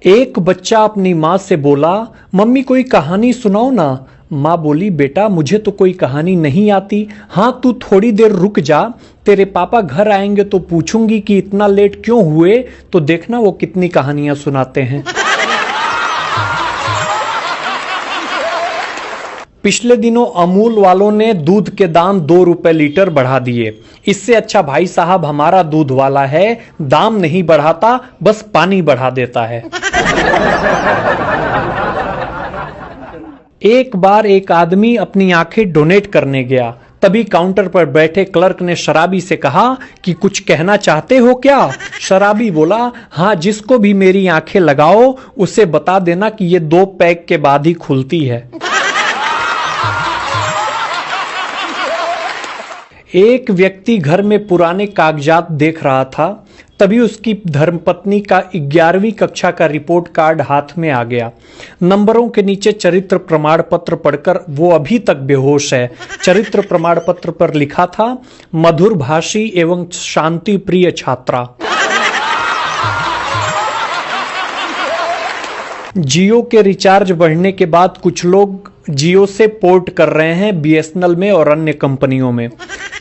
एक बच्चा अपनी माँ से बोला, मम्मी कोई कहानी सुनाओ ना। माँ बोली, बेटा मुझे तो कोई कहानी नहीं आती। हाँ तू थोड़ी देर रुक जा, तेरे पापा घर आएंगे तो पूछूंगी कि इतना लेट क्यों हुए, तो देखना वो कितनी कहानियां सुनाते हैं। पिछले दिनों अमूल वालों ने दूध के दाम 2 रुपए लीटर बढ़ा दिए। इससे अच्छा भाई साहब हमारा दूध वाला है, दाम नहीं बढ़ाता बस पानी बढ़ा देता है। एक बार एक आदमी अपनी आंखें डोनेट करने गया। तभी काउंटर पर बैठे क्लर्क ने शराबी से कहा कि कुछ कहना चाहते हो क्या? शराबी बोला, हाँ जिसको भी मेरी आंखें लगाओ उसे बता देना कि ये 2 पैग के बाद ही खुलती है। एक व्यक्ति घर में पुराने कागजात देख रहा था। तभी उसकी धर्मपत्नी का 11वीं कक्षा का रिपोर्ट कार्ड हाथ में आ गया। नंबरों के नीचे चरित्र प्रमाण पत्र पढ़कर वो अभी तक बेहोश है। चरित्र प्रमाण पत्र पर लिखा था, मधुर भाषी एवं शांति प्रिय छात्रा। जियो के रिचार्ज बढ़ने के बाद कुछ लोग जियो से पोर्ट कर रहे हैं बीएसएनएल में और अन्य कंपनियों में।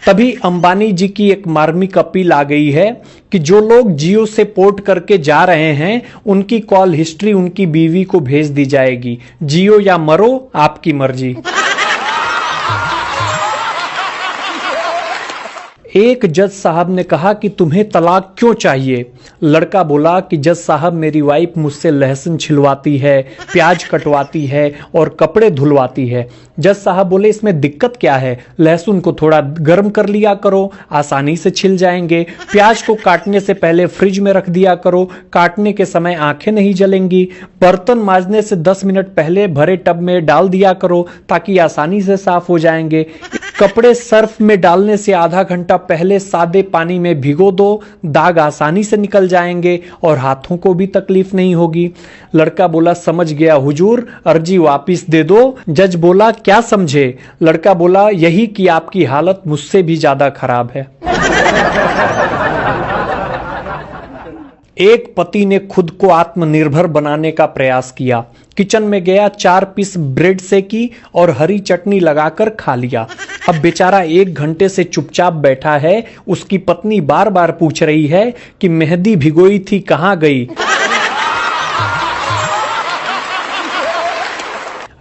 तभी अंबानी जी की एक मार्मिक अपील आ गई है कि जो लोग जियो से पोर्ट करके जा रहे हैं उनकी कॉल हिस्ट्री उनकी बीवी को भेज दी जाएगी। जियो या मरो, आपकी मर्जी। एक जज साहब ने कहा कि तुम्हें तलाक क्यों चाहिए? लड़का बोला कि जज साहब मेरी वाइफ मुझसे लहसुन छिलवाती है, प्याज कटवाती है और कपड़े धुलवाती है। जज साहब बोले, इसमें दिक्कत क्या है? लहसुन को थोड़ा गर्म कर लिया करो, आसानी से छिल जाएंगे। प्याज को काटने से पहले फ्रिज में रख दिया करो, काटने के समय आंखें नहीं जलेंगी। बर्तन मांजने से 10 मिनट पहले भरे टब में डाल दिया करो ताकि आसानी से साफ हो जाएंगे। कपड़े सर्फ में डालने से आधा घंटा पहले सादे पानी में भिगो दो, दाग आसानी से निकल जाएंगे और हाथों को भी तकलीफ नहीं होगी। लड़का बोला, समझ गया हुजूर, अर्जी वापिस दे दो। जज बोला, क्या समझे? लड़का बोला, यही कि आपकी हालत मुझसे भी ज्यादा खराब है। एक पति ने खुद को आत्मनिर्भर बनाने का प्रयास किया। किचन में गया, 4 पीस ब्रेड सेकी और हरी चटनी लगाकर खा लिया। अब बेचारा 1 घंटे से चुपचाप बैठा है। उसकी पत्नी बार बार पूछ रही है कि मेहंदी भिगोई थी कहां गई?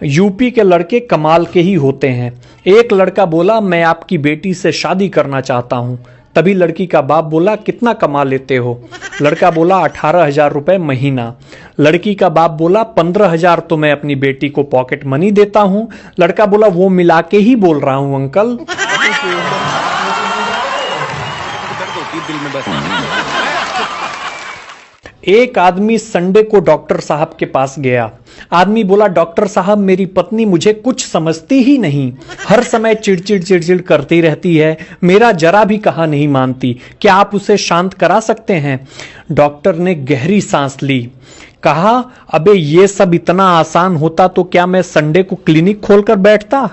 यूपी के लड़के कमाल के ही होते हैं। एक लड़का बोला, मैं आपकी बेटी से शादी करना चाहता हूं। तभी लड़की का बाप बोला, कितना कमा लेते हो? लड़का बोला, 18,000 रुपए महीना। लड़की का बाप बोला, 15,000 तो मैं अपनी बेटी को पॉकेट मनी देता हूं। लड़का बोला, वो मिला के ही बोल रहा हूं अंकल। एक आदमी संडे को डॉक्टर साहब के पास गया। आदमी बोला, डॉक्टर साहब मेरी पत्नी मुझे कुछ समझती ही नहीं, हर समय चिड़चिड़ चिड़चिड़ करती रहती है, मेरा जरा भी कहा नहीं मानती, क्या आप उसे शांत करा सकते हैं? डॉक्टर ने गहरी सांस ली, कहा, अबे ये सब इतना आसान होता तो क्या मैं संडे को क्लिनिक खोलकर बैठता?